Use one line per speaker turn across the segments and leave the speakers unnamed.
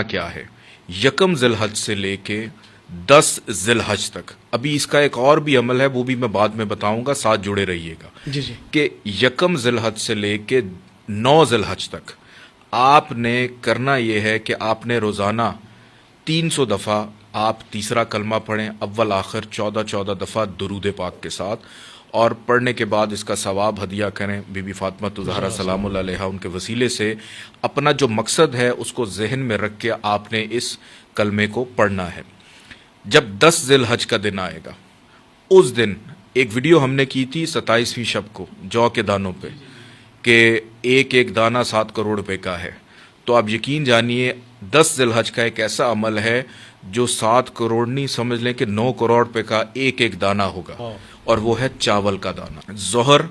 کیا ہے یکم ذی الحج سے لے کے 10 ذی الحج تک. ابھی اس کا ایک اور بھی عمل ہے، وہ بھی میں بعد میں بتاؤں گا، ساتھ جڑے رہیے گا.
جی جی.
کہ یکم ذی الحج سے لے کے 9 ذی الحج تک آپ نے کرنا یہ ہے کہ آپ نے روزانہ 300 دفعہ آپ تیسرا کلمہ پڑھیں، اول آخر 14 دفعہ درود پاک کے ساتھ، اور پڑھنے کے بعد اس کا ثواب ہدیہ کریں بی بی فاطمہ الزہرا سلام اللہ علیہا ان کے وسیلے سے. اپنا جو مقصد ہے اس کو ذہن میں رکھ کے آپ نے اس کلمے کو پڑھنا ہے. جب 10 ذی الحج کا دن آئے گا، اس دن ایک ویڈیو ہم نے کی تھی 27ویں شب کو جو کے دانوں پہ، کہ ایک ایک دانہ 7 کروڑ روپے کا ہے. تو آپ یقین جانیے 10 ذی الحج کا ایک ایسا عمل ہے جو 7 کروڑ نہیں، سمجھ لیں کہ 9 کروڑ روپے کا ایک ایک دانہ ہوگا، اور وہ ہے چاول کا دانہ. ظہر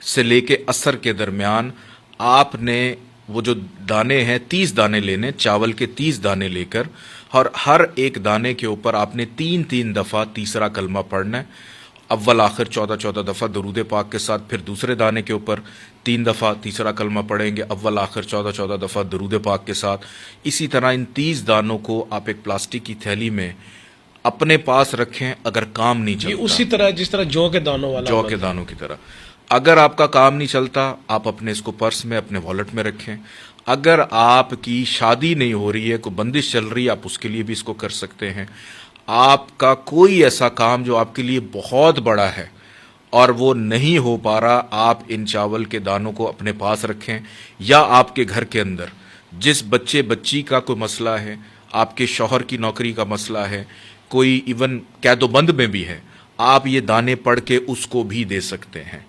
سے لے کے عصر کے درمیان آپ نے وہ جو دانے ہیں 30 دانے لینے، چاول کے 30 دانے لے کر، اور ہر ایک دانے کے اوپر آپ نے 3 دفعہ تیسرا کلمہ پڑھنا ہے. اول آخر 14 دفعہ درود پاک کے ساتھ، پھر دوسرے دانے کے اوپر 3 دفعہ تیسرا کلمہ پڑھیں گے، اول آخر 14 دفعہ درود پاک کے ساتھ. اسی طرح ان 30 دانوں کو آپ ایک پلاسٹک کی تھیلی میں اپنے پاس رکھیں. اگر کام نہیں چلتا،
اسی طرح جس طرح جو کے دانوں والا،
جو کے دانوں کی طرح، اگر آپ کا کام نہیں چلتا آپ اپنے اس کو پرس میں، اپنے والٹ میں رکھیں. اگر آپ کی شادی نہیں ہو رہی ہے، کوئی بندش چل رہی ہے، آپ اس کے لیے بھی اس کو کر سکتے ہیں. آپ کا کوئی ایسا کام جو آپ کے لیے بہت بڑا ہے اور وہ نہیں ہو پا رہا، آپ ان چاول کے دانوں کو اپنے پاس رکھیں. یا آپ کے گھر کے اندر جس بچی کا کوئی مسئلہ ہے، آپ کے شوہر کی نوکری کا مسئلہ ہے، کوئی ایون قید و بند میں بھی ہے، آپ یہ دانے پڑھ کے اس کو بھی دے سکتے ہیں.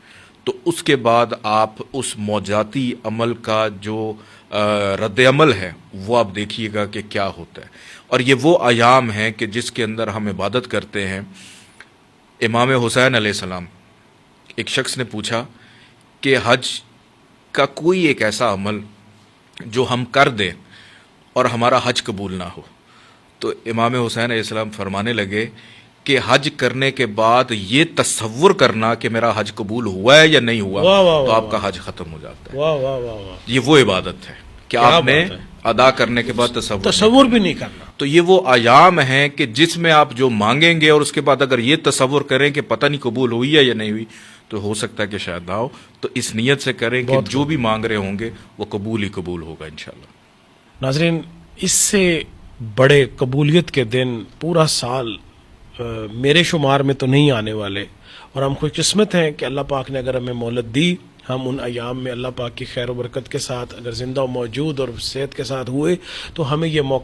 تو اس کے بعد آپ اس موجاتی عمل کا جو رد عمل ہے وہ آپ دیکھیے گا کہ کیا ہوتا ہے. اور یہ وہ ایام ہیں کہ جس کے اندر ہم عبادت کرتے ہیں. امام حسین علیہ السلام، ایک شخص نے پوچھا کہ حج کا کوئی ایک ایسا عمل جو ہم کر دیں اور ہمارا حج قبول نہ ہو. تو امام حسین علیہ السلام فرمانے لگے کہ حج کرنے کے بعد یہ تصور کرنا کہ میرا حج قبول ہوا ہے یا نہیں ہوا، تو آپ کا حج ختم ہو جاتا ہے.
واہ واہ واہ واہ.
یہ وہ عبادت ہے کہ آپ نے ادا کرنے کے بعد
تصور بھی نہیں کرنا.
تو یہ وہ ایام ہیں کہ جس میں آپ جو مانگیں گے اور اس کے بعد اگر یہ تصور کریں کہ پتہ نہیں قبول ہوئی ہے یا نہیں ہوئی، تو ہو سکتا ہے کہ شاید نہ ہو. تو اس نیت سے کریں کہ جو بھی مانگ رہے ہوں گے وہ قبول ہی قبول ہوگا انشاءاللہ.
ناظرین، اس سے بڑے قبولیت کے دن پورا سال میرے شمار میں تو نہیں آنے والے، اور ہم خوش قسمت ہیں کہ اللہ پاک نے اگر ہمیں مہلت دی، ہم ان ایام میں اللہ پاک کی خیر و برکت کے ساتھ اگر زندہ و موجود اور صحت کے ساتھ ہوئے تو ہمیں یہ موقع